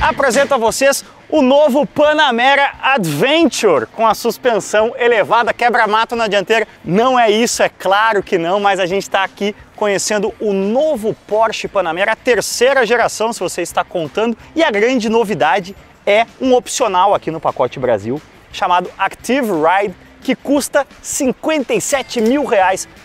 apresento a vocês o novo Panamera Adventure com a suspensão elevada, quebra-mato na dianteira. Não é isso, é claro que não, mas a gente está aqui conhecendo o novo Porsche Panamera, a terceira geração, se você está contando, e a grande novidade é um opcional aqui no pacote Brasil, chamado Active Ride, que custa R$57 mil,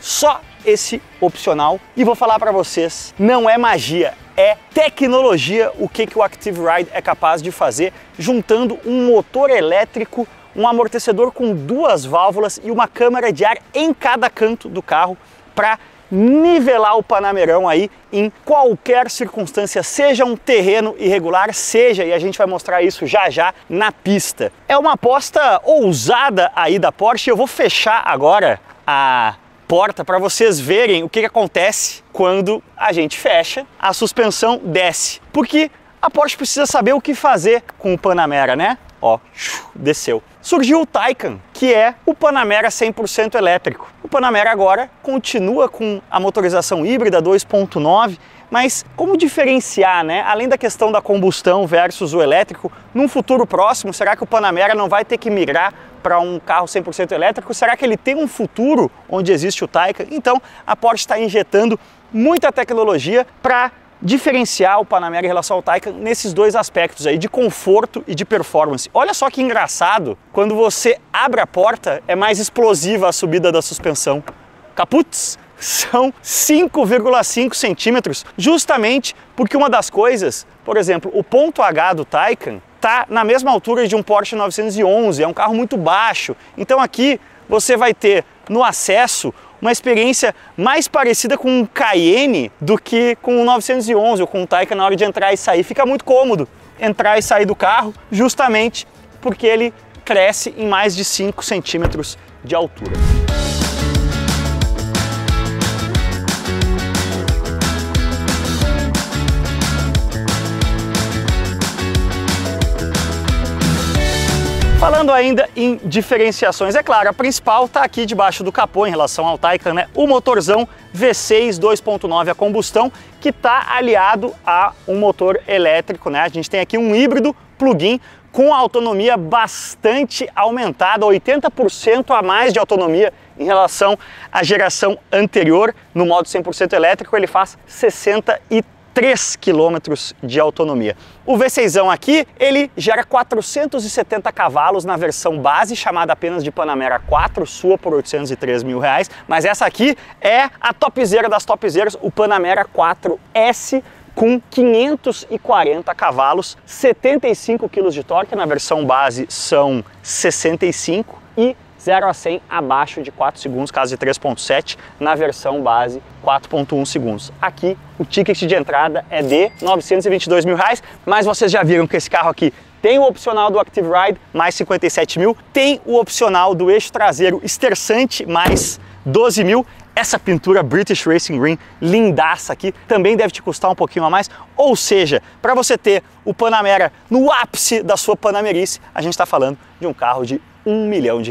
só esse opcional. E vou falar para vocês, não é magia, é tecnologia o que o Active Ride é capaz de fazer, juntando um motor elétrico, um amortecedor com duas válvulas e uma câmara de ar em cada canto do carro para nivelar o Panamerão aí em qualquer circunstância, seja um terreno irregular, seja, e a gente vai mostrar isso já já, na pista. É uma aposta ousada aí da Porsche. Eu vou fechar agora a porta para vocês verem o que acontece quando a gente fecha, a suspensão desce, porque a Porsche precisa saber o que fazer com o Panamera, né? Ó, desceu. Surgiu o Taycan, que é o Panamera 100% elétrico. O Panamera agora continua com a motorização híbrida 2.9, mas como diferenciar, né? Além da questão da combustão versus o elétrico, num futuro próximo, será que o Panamera não vai ter que migrar para um carro 100% elétrico? Será que ele tem um futuro onde existe o Taycan? Então a Porsche está injetando muita tecnologia para diferenciar o Panamera em relação ao Taycan nesses dois aspectos aí, de conforto e de performance. Olha só que engraçado, quando você abre a porta é mais explosiva a subida da suspensão. Caputs são 5,5 centímetros, justamente porque uma das coisas, por exemplo, o ponto H do Taycan tá na mesma altura de um Porsche 911, é um carro muito baixo. Então aqui você vai ter no acesso uma experiência mais parecida com um Cayenne do que com um 911 ou com um Taycan na hora de entrar e sair. Fica muito cômodo entrar e sair do carro, justamente porque ele cresce em mais de 5 centímetros de altura. Falando ainda em diferenciações, é claro, a principal está aqui debaixo do capô em relação ao Taycan, né? O motorzão V6 2.9 a combustão, que está aliado a um motor elétrico, né? A gente tem aqui um híbrido plug-in com autonomia bastante aumentada, 80% a mais de autonomia em relação à geração anterior. No modo 100% elétrico ele faz 63 km de autonomia. O V6 aqui, ele gera 470 cavalos na versão base, chamada apenas de Panamera 4, sua por R$803 mil, mas essa aqui é a topzera das topzeras, o Panamera 4S, com 540 cavalos, 75 kg de torque, na versão base são 65 e 0 a 100 abaixo de 4 segundos, caso de 3.7, na versão base 4.1 segundos. Aqui o ticket de entrada é de R$922 mil, mas vocês já viram que esse carro aqui tem o opcional do Active Ride, mais 57 mil, tem o opcional do eixo traseiro esterçante, mais 12 mil, essa pintura British Racing Green, lindaça aqui, também deve te custar um pouquinho a mais, ou seja, para você ter o Panamera no ápice da sua panamerice, a gente está falando de um carro de R$1 milhão.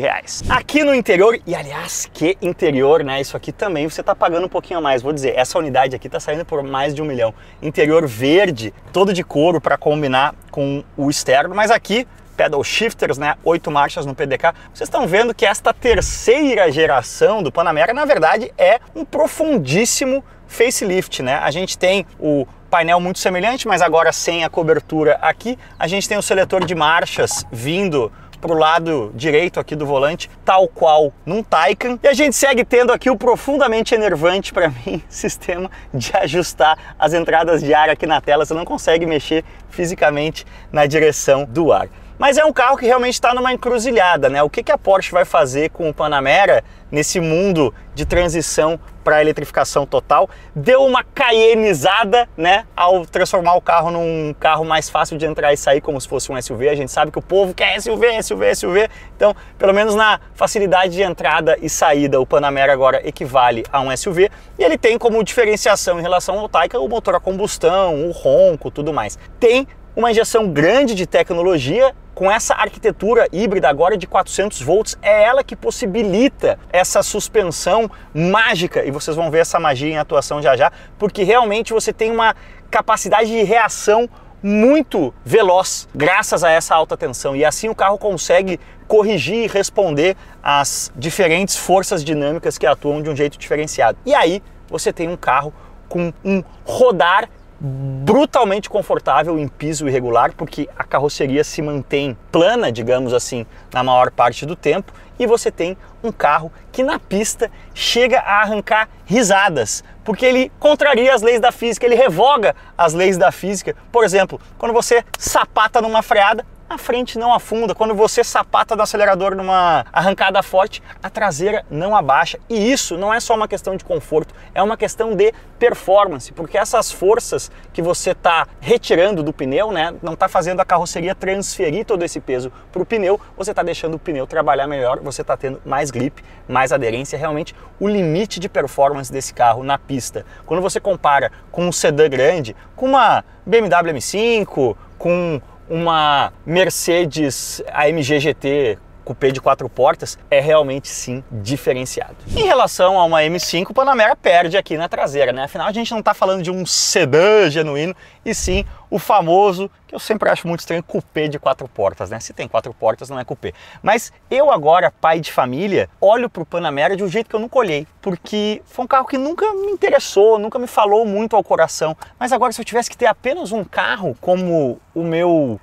Aqui no interior, e aliás, que interior, né? Isso aqui também você tá pagando um pouquinho a mais, vou dizer, essa unidade aqui tá saindo por mais de R$1 milhão. Interior verde, todo de couro para combinar com o externo, mas aqui, pedal shifters, né? 8 marchas no PDK. Vocês estão vendo que esta terceira geração do Panamera, na verdade, é um profundíssimo facelift, né? A gente tem o painel muito semelhante, mas agora sem a cobertura aqui. A gente tem o seletor de marchas vindo para o lado direito aqui do volante, tal qual num Taycan. E a gente segue tendo aqui o profundamente enervante para mim sistema de ajustar as entradas de ar aqui na tela. Você não consegue mexer fisicamente na direção do ar. Mas é um carro que realmente está numa encruzilhada, né? O que a Porsche vai fazer com o Panamera nesse mundo de transição para a eletrificação total? Deu uma cayenizada, né? Ao transformar o carro num carro mais fácil de entrar e sair, como se fosse um SUV. A gente sabe que o povo quer SUV, SUV, SUV. Então, pelo menos na facilidade de entrada e saída, o Panamera agora equivale a um SUV. E ele tem como diferenciação em relação ao Taycan o motor a combustão, o ronco, tudo mais. Tem uma injeção grande de tecnologia com essa arquitetura híbrida agora de 400 volts, é ela que possibilita essa suspensão mágica, e vocês vão ver essa magia em atuação já já, porque realmente você tem uma capacidade de reação muito veloz graças a essa alta tensão, e assim o carro consegue corrigir e responder às diferentes forças dinâmicas que atuam de um jeito diferenciado. E aí você tem um carro com um rodar brutalmente confortável em piso irregular, porque a carroceria se mantém plana, digamos assim, na maior parte do tempo, e você tem um carro que na pista chega a arrancar risadas, porque ele contraria as leis da física, ele revoga as leis da física. Por exemplo, quando você sapata numa freada, a frente não afunda. Quando você sapata no acelerador numa arrancada forte, a traseira não abaixa. E isso não é só uma questão de conforto, é uma questão de performance, porque essas forças que você está retirando do pneu, né, não está fazendo a carroceria transferir todo esse peso para o pneu, você está deixando o pneu trabalhar melhor, você está tendo mais grip, mais aderência. Realmente o limite de performance desse carro na pista, quando você compara com um sedã grande, com uma BMW M5, com uma Mercedes AMG GT Coupé de 4 portas, é realmente sim diferenciado. Em relação a uma M5, o Panamera perde aqui na traseira, né? Afinal, a gente não está falando de um sedã genuíno, e sim o famoso, que eu sempre acho muito estranho, Coupé de 4 portas, né? Se tem 4 portas, não é Coupé. Mas eu agora, pai de família, olho para o Panamera de um jeito que eu nunca olhei, porque foi um carro que nunca me interessou, nunca me falou muito ao coração. Mas agora, se eu tivesse que ter apenas um carro como o meu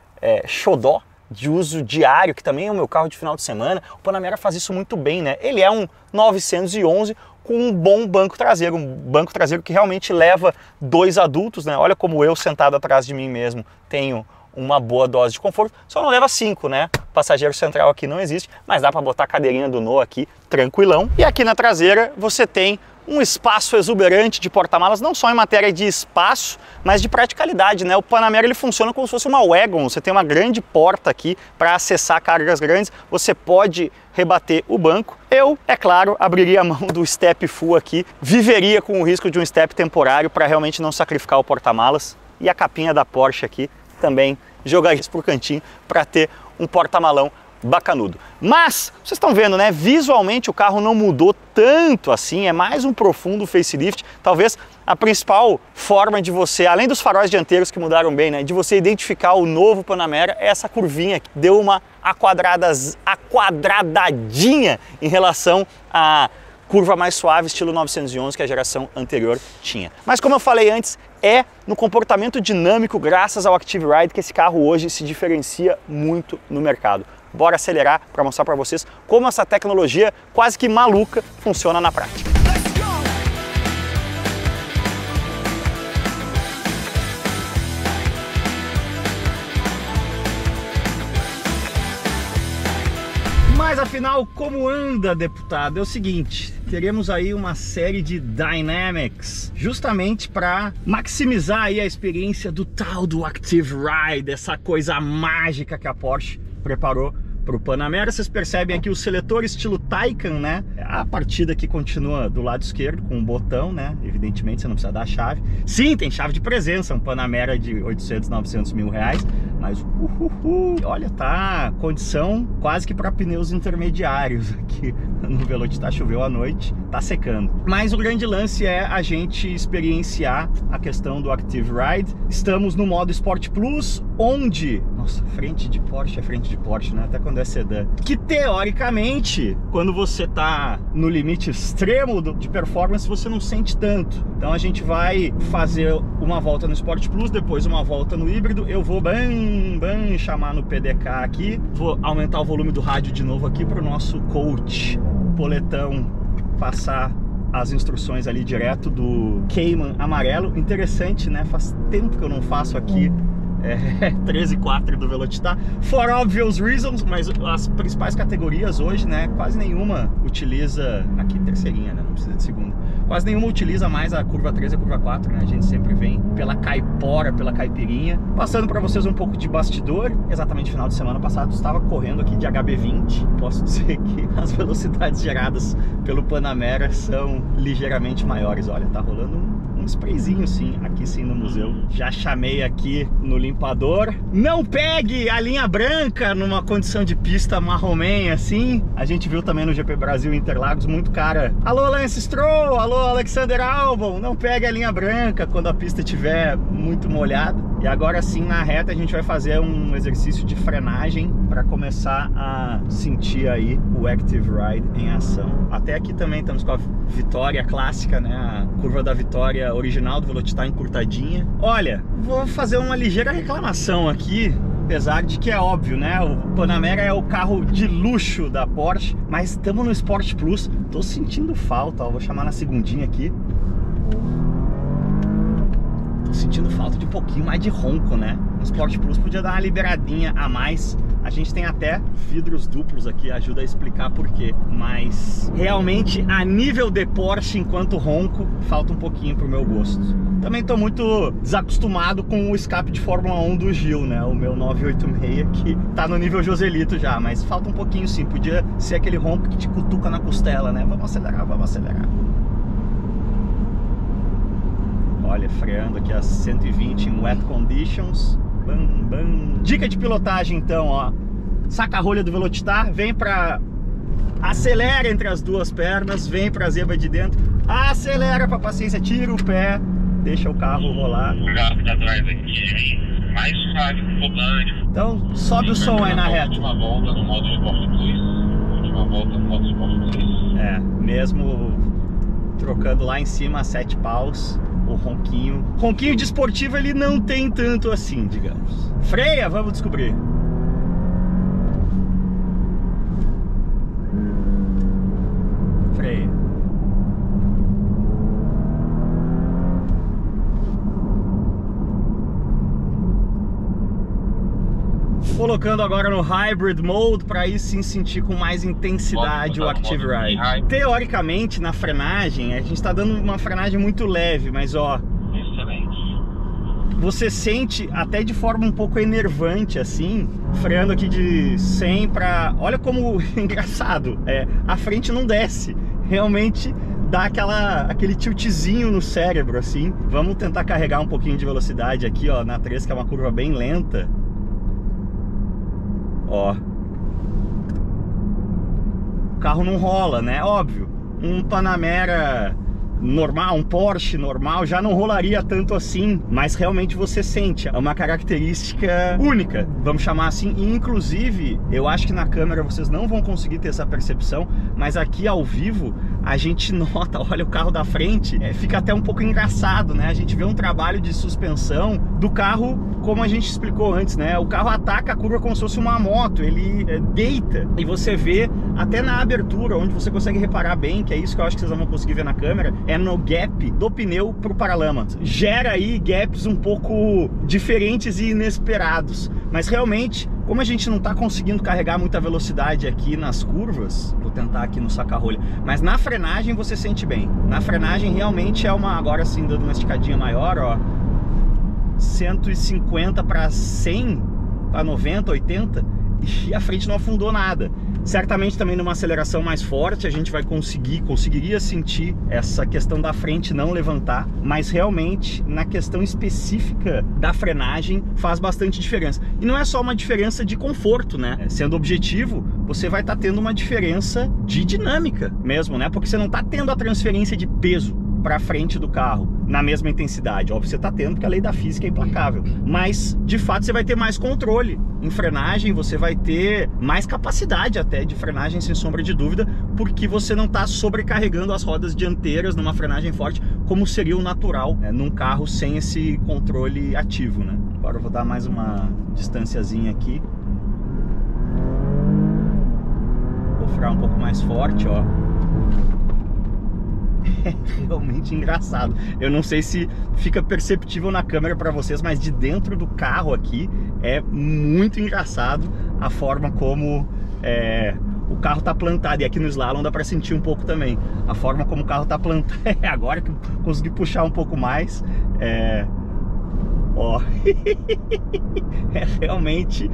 xodó, de uso diário, que também é o meu carro de final de semana, o Panamera faz isso muito bem, né? Ele é um 911 com um bom banco traseiro, um banco traseiro que realmente leva 2 adultos, né? Olha como eu, sentado atrás de mim mesmo, tenho uma boa dose de conforto, só não leva 5, né? Passageiro central aqui não existe, mas dá para botar a cadeirinha do Noah aqui, tranquilão. E aqui na traseira você tem um espaço exuberante de porta-malas, não só em matéria de espaço, mas de praticalidade, né? O Panamera ele funciona como se fosse uma wagon, você tem uma grande porta aqui para acessar cargas grandes, você pode rebater o banco. Eu, é claro, abriria a mão do step full aqui, viveria com o risco de um step temporário para realmente não sacrificar o porta-malas, e a capinha da Porsche aqui também jogaria isso pro cantinho para ter um porta-malão bacanudo. Mas, vocês estão vendo, né? Visualmente o carro não mudou tanto assim, é mais um profundo facelift. Talvez a principal forma de você, além dos faróis dianteiros que mudaram bem, né, de você identificar o novo Panamera é essa curvinha que deu uma aquadradadinha em relação a curva mais suave, estilo 911, que a geração anterior tinha. Mas como eu falei antes, é no comportamento dinâmico, graças ao Active Ride, que esse carro hoje se diferencia muito no mercado. Bora acelerar para mostrar para vocês como essa tecnologia quase que maluca funciona na prática. Mas afinal, como anda, deputado? É o seguinte, teremos aí uma série de Dynamics, justamente para maximizar aí a experiência do tal do Active Ride, essa coisa mágica que a Porsche preparou para o Panamera. Vocês percebem aqui o seletor estilo Taycan, né? A partida aqui continua do lado esquerdo com um botão, né? Evidentemente você não precisa dar a chave. Sim, tem chave de presença, um Panamera de 800, 900 mil reais, mas olha, tá condição quase que para pneus intermediários aqui no Velocitar. Choveu à noite, tá secando. Mas o grande lance é a gente experienciar a questão do Active Ride. Estamos no modo Sport Plus, onde, nossa, frente de Porsche é frente de Porsche, né? Até quando é sedã. Que teoricamente, quando você tá no limite extremo de performance, você não sente tanto. Então a gente vai fazer uma volta no Sport Plus, depois uma volta no híbrido. Eu vou bem chamar no PDK aqui, vou aumentar o volume do rádio de novo aqui para o nosso coach Poletão passar as instruções ali direto do Cayman amarelo. Interessante, né? Faz tempo que eu não faço aqui 13.4 do Velocitar, for obvious reasons, mas as principais categorias hoje, né, quase nenhuma utiliza, aqui terceirinha, né, não precisa de segunda, quase nenhuma utiliza mais a curva 3 e a curva 4, né, a gente sempre vem pela caipora, pela caipirinha. Passando para vocês um pouco de bastidor, exatamente no final de semana passado estava correndo aqui de HB20, posso dizer que as velocidades geradas pelo Panamera são ligeiramente maiores. Olha, tá rolando um sprayzinho sim, aqui sim no museu. Já chamei aqui no limpador. Não pegue a linha branca numa condição de pista marromém assim. A gente viu também no GP Brasil Interlagos, muito cara. Alô Lance Stroll, alô Alexander Albon, não pegue a linha branca quando a pista estiver muito molhada. E agora sim, na reta, a gente vai fazer um exercício de frenagem para começar a sentir aí o Active Ride em ação. Até aqui também estamos com a Vitória clássica, né? A curva da Vitória original do Velocitar encurtadinha. Olha, vou fazer uma ligeira reclamação aqui, apesar de que é óbvio, né? O Panamera é o carro de luxo da Porsche, mas estamos no Sport Plus. Tô sentindo falta, ó, vou chamar na segundinha aqui. Tô sentindo falta de um pouquinho mais de ronco, né? No Sport Plus podia dar uma liberadinha a mais. A gente tem até vidros duplos aqui, ajuda a explicar por quê. Mas realmente, a nível de Porsche, enquanto ronco, falta um pouquinho pro meu gosto. Também tô muito desacostumado com o escape de Fórmula 1 do Gil, né? O meu 986, que tá no nível Joselito já, mas falta um pouquinho sim. Podia ser aquele ronco que te cutuca na costela, né? Vamos acelerar, vamos acelerar. Olha, freando aqui a 120 em wet conditions. Bam, bam. Dica de pilotagem então, ó. Saca a rolha do Velocitar, vem pra... Acelera entre as duas pernas, vem pra zebra de dentro. Acelera pra paciência, tira o pé, deixa o carro rolar. Mais suave que o volante. Então, sobe o som aí na reta. Última volta no modo Sport Plus. Última volta no modo Sport Plus. É, mesmo trocando lá em cima a 7 paus, o ronquinho. Ronquinho de esportivo ele não tem tanto assim, digamos. Freia, vamos descobrir. Freia. Colocando agora no Hybrid Mode para aí sim sentir com mais intensidade o Active Ride. Teoricamente, na frenagem, a gente está dando uma frenagem muito leve, mas ó... Excelente. Você sente até de forma um pouco enervante, assim, freando aqui de 100 para... Olha como engraçado, a frente não desce, realmente dá aquele tiltzinho no cérebro, assim. Vamos tentar carregar um pouquinho de velocidade aqui, ó, na 3, que é uma curva bem lenta. Ó, o carro não rola, né? Óbvio, um Panamera normal, um Porsche normal já não rolaria tanto assim, mas realmente você sente, é uma característica única, vamos chamar assim. E inclusive, eu acho que na câmera vocês não vão conseguir ter essa percepção, mas aqui ao vivo a gente nota, olha o carro da frente, fica até um pouco engraçado, né? A gente vê um trabalho de suspensão do carro, como a gente explicou antes, né? O carro ataca a curva como se fosse uma moto, ele deita, e você vê até na abertura, onde você consegue reparar bem, que é isso que eu acho que vocês vão conseguir ver na câmera, é no gap do pneu pro paralama. Gera aí gaps um pouco diferentes e inesperados, mas realmente, como a gente não tá conseguindo carregar muita velocidade aqui nas curvas, vou tentar aqui no saca-rolha, mas na frenagem você sente bem. Na frenagem realmente é uma, agora sim, dando uma esticadinha maior, ó, 150 para 100, para 90, 80, e a frente não afundou nada. Certamente também numa aceleração mais forte a gente vai conseguiria sentir essa questão da frente não levantar, mas realmente na questão específica da frenagem faz bastante diferença. E não é só uma diferença de conforto, né? Sendo objetivo, você vai estar tendo uma diferença de dinâmica mesmo, né? Porque você não está tendo a transferência de peso para frente do carro na mesma intensidade. Óbvio, você está tendo, porque a lei da física é implacável, mas de fato você vai ter mais controle em frenagem, você vai ter mais capacidade até de frenagem, sem sombra de dúvida, porque você não está sobrecarregando as rodas dianteiras numa frenagem forte, como seria o natural, né, num carro sem esse controle ativo, né? Agora eu vou dar mais uma distanciazinha aqui, vou frear um pouco mais forte, ó. É realmente engraçado. Eu não sei se fica perceptível na câmera para vocês, mas de dentro do carro aqui é muito engraçado a forma como o carro tá plantado. E aqui no slalom dá para sentir um pouco também a forma como o carro tá plantado. Agora que eu consegui puxar um pouco mais, ó, é realmente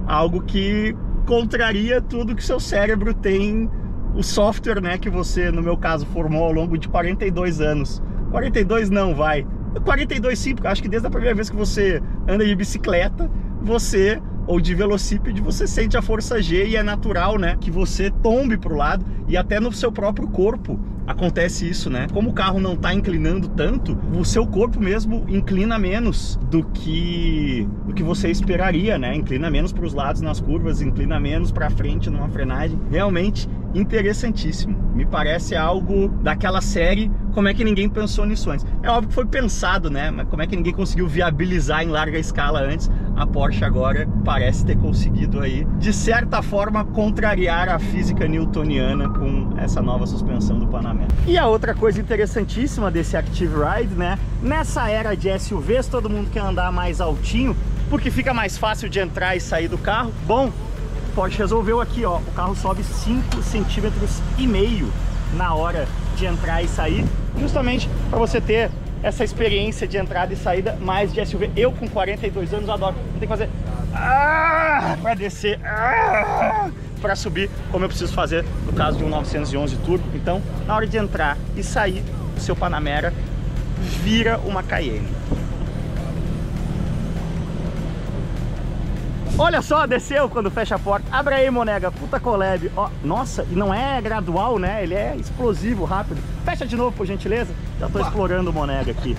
algo que contraria tudo que seu cérebro tem, o software, né, que você, no meu caso, formou ao longo de 42 anos. 42 não, vai. 42 sim, porque eu acho que desde a primeira vez que você anda de bicicleta, você, ou de velocípede, você sente a força G, e é natural, né, que você tombe pro lado, e até no seu próprio corpo acontece isso, né? Como o carro não está inclinando tanto, o seu corpo mesmo inclina menos do que você esperaria, né? Inclina menos para os lados nas curvas, inclina menos para frente numa frenagem. Realmente interessantíssimo. Me parece algo daquela série Como é que ninguém pensou nisso antes. É óbvio que foi pensado, né? Mas como é que ninguém conseguiu viabilizar em larga escala antes? A Porsche agora parece ter conseguido aí, de certa forma, contrariar a física newtoniana com essa nova suspensão do Panamera. E a outra coisa interessantíssima desse Active Ride, né? Nessa era de SUVs, todo mundo quer andar mais altinho, porque fica mais fácil de entrar e sair do carro. Bom, Porsche resolveu aqui, ó, o carro sobe 5,5 centímetros na hora de entrar e sair, justamente para você ter essa experiência de entrada e saída mais de SUV. Eu com 42 anos adoro, não tem que fazer para descer, para subir, como eu preciso fazer no caso de um 911 Turbo. Então, na hora de entrar e sair, o seu Panamera vira uma Cayenne. Olha só, desceu quando fecha a porta. Abre aí, Monega, puta collab. Ó, nossa, e não é gradual, né? Ele é explosivo, rápido. Fecha de novo, por gentileza. Já tô explorando o Monega aqui.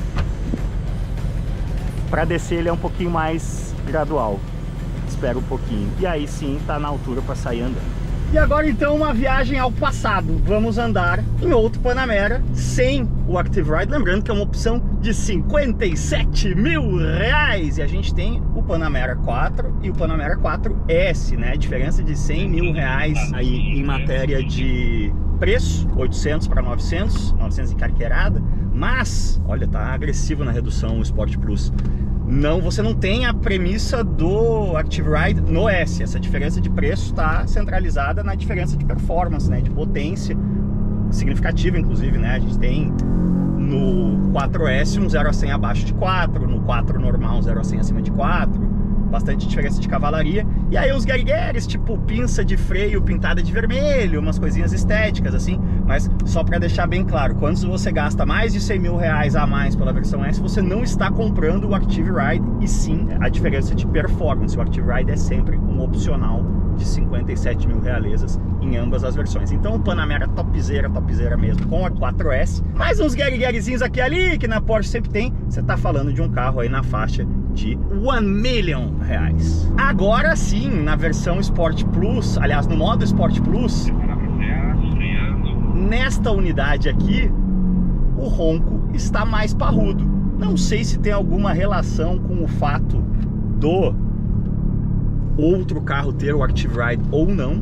Pra descer ele é um pouquinho mais gradual. Espera um pouquinho. E aí sim, tá na altura pra sair andando. E agora então uma viagem ao passado. Vamos andar em outro Panamera sem o Active Ride. Lembrando que é uma opção de 57 mil reais. E a gente tem o Panamera 4 e o Panamera 4S, né? Diferença de 100 mil reais aí em matéria de preço. 800 para 900, 900 de carqueirada. Mas, olha, tá agressivo na redução o Sport Plus. Não, você não tem a premissa do Active Ride no S. Essa diferença de preço está centralizada na diferença de performance, né? De potência significativa, inclusive, né? A gente tem no 4S um 0 a 100 abaixo de 4, no 4 normal um 0 a 100 acima de 4, bastante diferença de cavalaria. E aí uns guerigueres, tipo pinça de freio pintada de vermelho, umas coisinhas estéticas assim. Mas só para deixar bem claro, quando você gasta mais de 100 mil reais a mais pela versão S, você não está comprando o Active Ride, e sim a diferença de performance. O Active Ride é sempre um opcional de 57 mil realezas em ambas as versões. Então o Panamera topzera mesmo, com a 4S. Mais uns gueriguerizinhos aqui e ali, que na Porsche sempre tem. Você tá falando de um carro aí na faixa de 1 milhão reais. Agora sim, na versão Sport Plus, aliás, no modo Sport Plus, nesta unidade aqui, o ronco está mais parrudo. Não sei se tem alguma relação com o fato do outro carro ter o Active Ride ou não,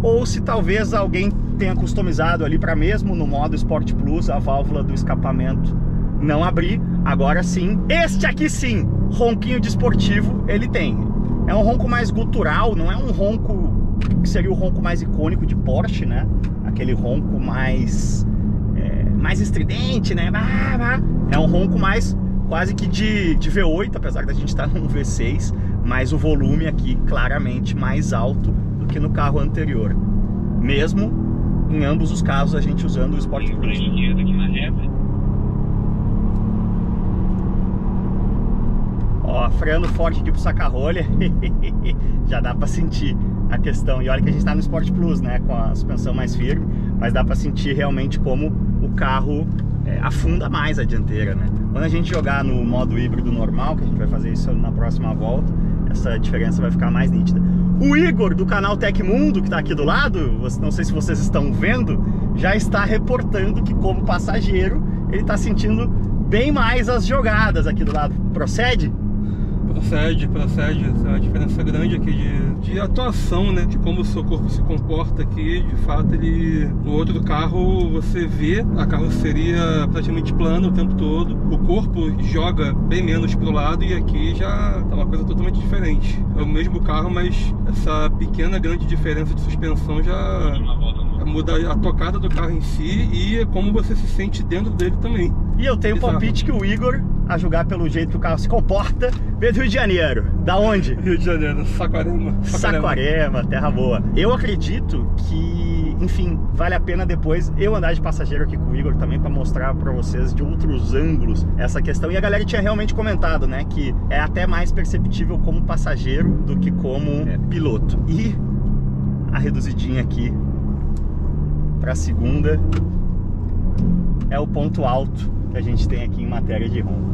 ou se talvez alguém tenha customizado ali para mesmo no modo Sport Plus a válvula do escapamento não abrir. Agora sim, este aqui sim, ronquinho de esportivo ele tem. É um ronco mais gutural, não é um ronco que seria o ronco mais icônico de Porsche, né? Aquele ronco mais estridente, né? É um ronco mais quase que de V8, apesar da gente estar num V6, mas o volume aqui claramente mais alto do que no carro anterior. Mesmo em ambos os casos a gente usando o Sport Plus. Ó, freando forte aqui pro saca-rolha. Já dá pra sentir a questão. E olha que a gente tá no Sport Plus, né? Com a suspensão mais firme. Mas dá pra sentir realmente como o carro afunda mais a dianteira, né? Quando a gente jogar no modo híbrido normal, que a gente vai fazer isso na próxima volta, essa diferença vai ficar mais nítida. O Igor, do canal Tecmundo, que tá aqui do lado, não sei se vocês estão vendo, já está reportando que como passageiro, ele tá sentindo bem mais as jogadas aqui do lado. Procede? Procede. É uma diferença grande aqui de atuação, né? De como o seu corpo se comporta aqui. De fato, no outro carro você vê a carroceria praticamente plana o tempo todo. O corpo joga bem menos pro lado, e aqui já tá uma coisa totalmente diferente. É o mesmo carro, mas essa pequena, grande diferença de suspensão já muda a tocada do carro em si e como você se sente dentro dele também. E eu tenho palpite que o Igor, a julgar pelo jeito que o carro se comporta, veio do Rio de Janeiro. Da onde? Rio de Janeiro, Saquarema, terra boa. Eu acredito que, enfim, vale a pena depois eu andar de passageiro aqui com o Igor também, para mostrar para vocês de outros ângulos essa questão. E a galera tinha realmente comentado, né, que é até mais perceptível como passageiro do que como piloto. E a reduzidinha aqui para a segunda é o ponto alto que a gente tem aqui em matéria de ronco.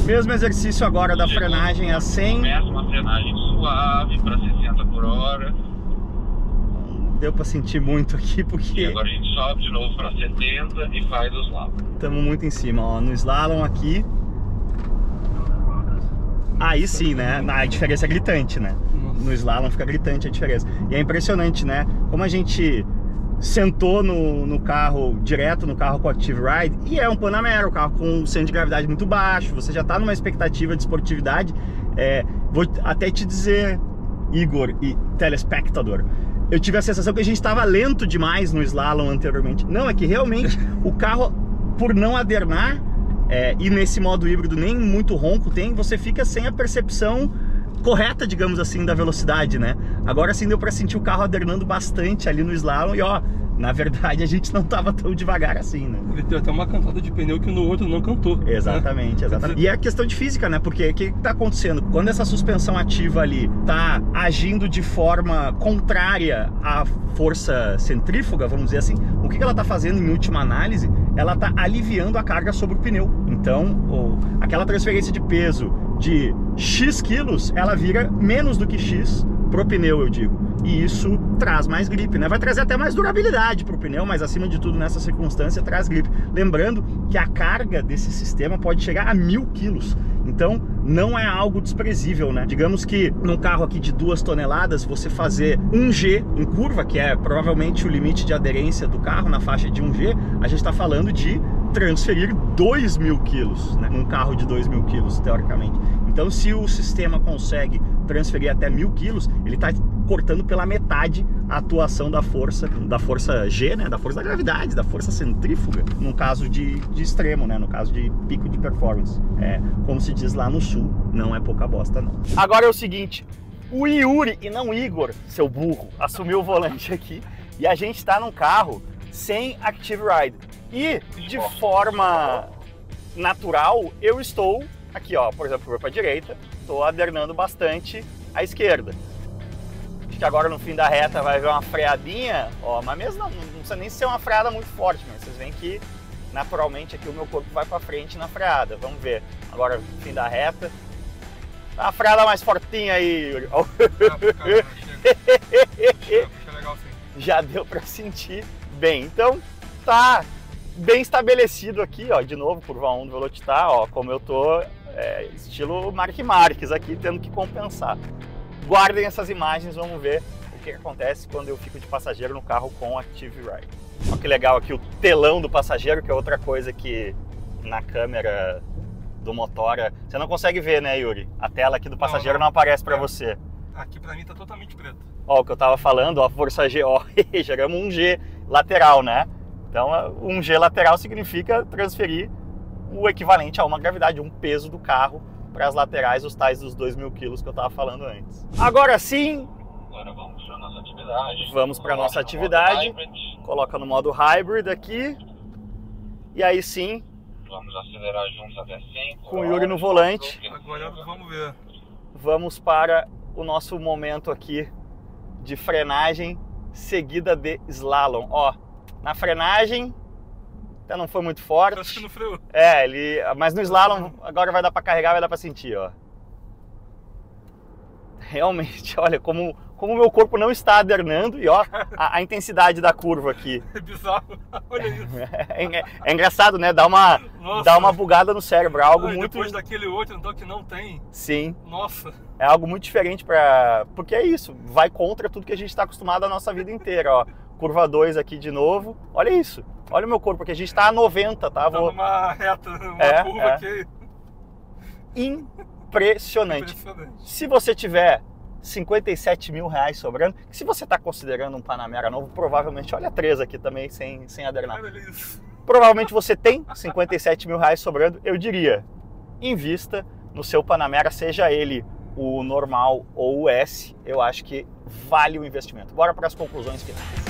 Mesmo exercício agora da frenagem a 100. Começa uma frenagem suave para 60 por hora. Deu para sentir muito aqui porque... E agora a gente sobe de novo para 70 e faz o slalom. Estamos muito em cima, ó. No slalom aqui... Aí sim, né? A diferença é gritante, né? No slalom fica gritante a diferença. E é impressionante, né? Como a gente sentou no carro, direto no carro com o Active Ride, e é um Panamera, o carro com um centro de gravidade muito baixo, você já está numa expectativa de esportividade. Vou até te dizer, Igor e telespectador, eu tive a sensação que a gente estava lento demais no slalom anteriormente. Não, é que realmente o carro, por não adernar, e nesse modo híbrido nem muito ronco tem, você fica sem a percepção correta, digamos assim, da velocidade, né? Agora sim deu para sentir o carro adernando bastante ali no slalom e ó, na verdade a gente não tava tão devagar assim, né? Ele deu até uma cantada de pneu que no outro não cantou. Exatamente, né? Exatamente. E é questão de física, né? Porque o que tá acontecendo? Quando essa suspensão ativa ali tá agindo de forma contrária à força centrífuga, vamos dizer assim, o que ela tá fazendo em última análise? Ela tá aliviando a carga sobre o pneu. Então, aquela transferência de peso de X quilos, ela vira menos do que X pro pneu, eu digo. E isso traz mais gripe, né? Vai trazer até mais durabilidade pro pneu, mas acima de tudo, nessa circunstância, traz gripe. Lembrando que a carga desse sistema pode chegar a 1000 quilos. Então, não é algo desprezível, né? Digamos que num carro aqui de 2 toneladas, você fazer 1G em curva, que é provavelmente o limite de aderência do carro na faixa de 1G, a gente está falando de transferir 2000 quilos, né? Num carro de 2000 quilos, teoricamente. Então, se o sistema consegue transferir até 1000 quilos, ele está cortando pela metade a atuação da força G, né? Da força da gravidade, da força centrífuga, num caso de extremo, né? No caso de pico de performance. Como se diz lá no sul, não é pouca bosta, não. Agora é o seguinte, o Yuri, e não Igor, seu burro, assumiu o volante aqui, e a gente está num carro sem Active Ride. E, de forma natural, eu estou aqui, ó, por exemplo, para a direita, estou adernando bastante à esquerda. Acho que agora no fim da reta vai ver uma freadinha, ó, mas mesmo não precisa nem ser uma freada muito forte, mas vocês veem que naturalmente aqui o meu corpo vai para frente na freada. Vamos ver agora no fim da reta. Uma freada mais fortinha aí, Yuri. Já deu para sentir bem. Então tá bem estabelecido aqui, ó, de novo, curva 1 do Velocitar, ó, como eu tô, estilo Mark Marques aqui, tendo que compensar. Guardem essas imagens, vamos ver o que acontece quando eu fico de passageiro no carro com Active Ride. Olha que legal aqui o telão do passageiro, que é outra coisa que na câmera do Motora você não consegue ver, né, Yuri? A tela aqui do passageiro não aparece para você. Aqui para mim tá totalmente preto. Ó, o que eu tava falando, ó, força G, ó, geramos um G lateral, né? Então, um G lateral significa transferir o equivalente a uma gravidade, um peso do carro para as laterais, os tais dos 2000 quilos que eu estava falando antes. Agora sim, Agora vamos para a nossa atividade. Vamos para a nossa atividade. Coloca no modo hybrid aqui. E aí sim, vamos acelerar juntos até 100. com o Yuri no volante. Agora vamos ver. Vamos para o nosso momento aqui de frenagem seguida de slalom. Ó, na frenagem até não foi muito forte. Acho que não freou. Mas no slalom agora vai dar para carregar, vai dar para sentir, ó. Realmente, olha como o meu corpo não está adernando e ó, a intensidade da curva aqui. É bizarro, olha isso. É engraçado, né? Dá uma bugada no cérebro, é algo muito... Depois daquele outro, então, que não tem. Sim. Nossa. É algo muito diferente porque é isso, vai contra tudo que a gente está acostumado a nossa vida inteira, ó. Curva 2 aqui de novo, olha isso. Olha o meu corpo, porque a gente está a 90, tá? Tá numa reta, uma curva que... Impressionante. Se você tiver 57 mil reais sobrando, se você está considerando um Panamera novo, provavelmente, olha a 3 aqui também, sem adernar. Olha isso. Provavelmente você tem 57 mil reais sobrando, eu diria, invista no seu Panamera, seja ele o normal ou o S, eu acho que vale o investimento. Bora para as conclusões finais.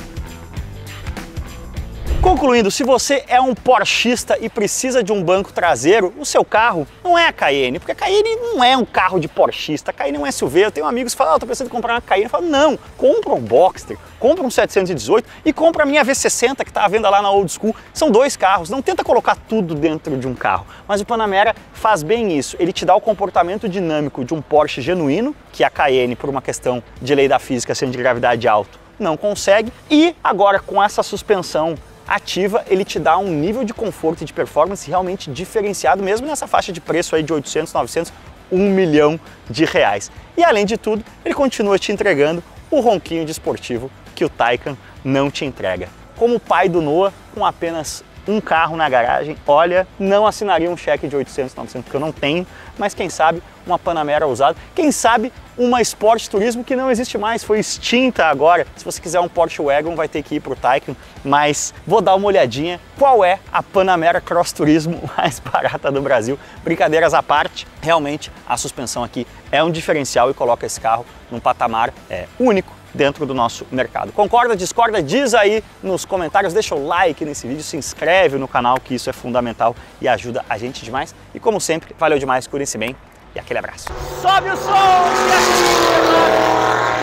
Concluindo, se você é um porschista e precisa de um banco traseiro, o seu carro não é a Cayenne, porque a Cayenne não é um carro de porschista, a Cayenne é um SUV. Eu tenho amigos que falam, tô pensando em comprar uma Cayenne. Eu falo, não, compra um Boxster, compra um 718 e compra a minha V60 que está à venda lá na Old School. São dois carros, não tenta colocar tudo dentro de um carro. Mas o Panamera faz bem isso, ele te dá o comportamento dinâmico de um Porsche genuíno, que a Cayenne, por uma questão de lei da física, centro de gravidade alto, não consegue. E agora com essa suspensão ativa, ele te dá um nível de conforto e de performance realmente diferenciado, mesmo nessa faixa de preço aí de 800, 900, 1 milhão de reais. E além de tudo, ele continua te entregando o ronquinho de esportivo que o Taycan não te entrega. Como pai do Noah, com apenas um carro na garagem, olha, não assinaria um cheque de 800, 900, porque eu não tenho, mas quem sabe uma Panamera usada, quem sabe uma Sport Turismo que não existe mais, foi extinta agora. Se você quiser um Porsche Wagon, vai ter que ir para o Taycan, mas vou dar uma olhadinha qual é a Panamera Cross Turismo mais barata do Brasil. Brincadeiras à parte, realmente a suspensão aqui é um diferencial e coloca esse carro num patamar único dentro do nosso mercado. Concorda, discorda? Diz aí nos comentários, deixa o like nesse vídeo, se inscreve no canal, que isso é fundamental e ajuda a gente demais. E como sempre, valeu demais, cuidem-se bem e aquele abraço. Sobe o som!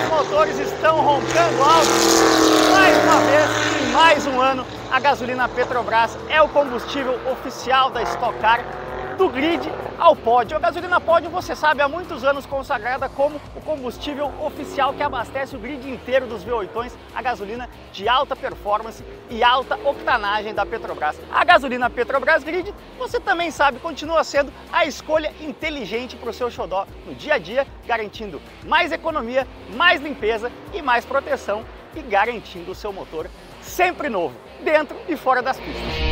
Os motores estão roncando alto. Mais uma vez, em mais um ano, a gasolina Petrobras é o combustível oficial da Stock Car, do grid ao pódio. A gasolina pódio, você sabe, há muitos anos consagrada como o combustível oficial que abastece o grid inteiro dos V8, a gasolina de alta performance e alta octanagem da Petrobras. A gasolina Petrobras Grid, você também sabe, continua sendo a escolha inteligente para o seu xodó no dia a dia, garantindo mais economia, mais limpeza e mais proteção e garantindo o seu motor sempre novo, dentro e fora das pistas.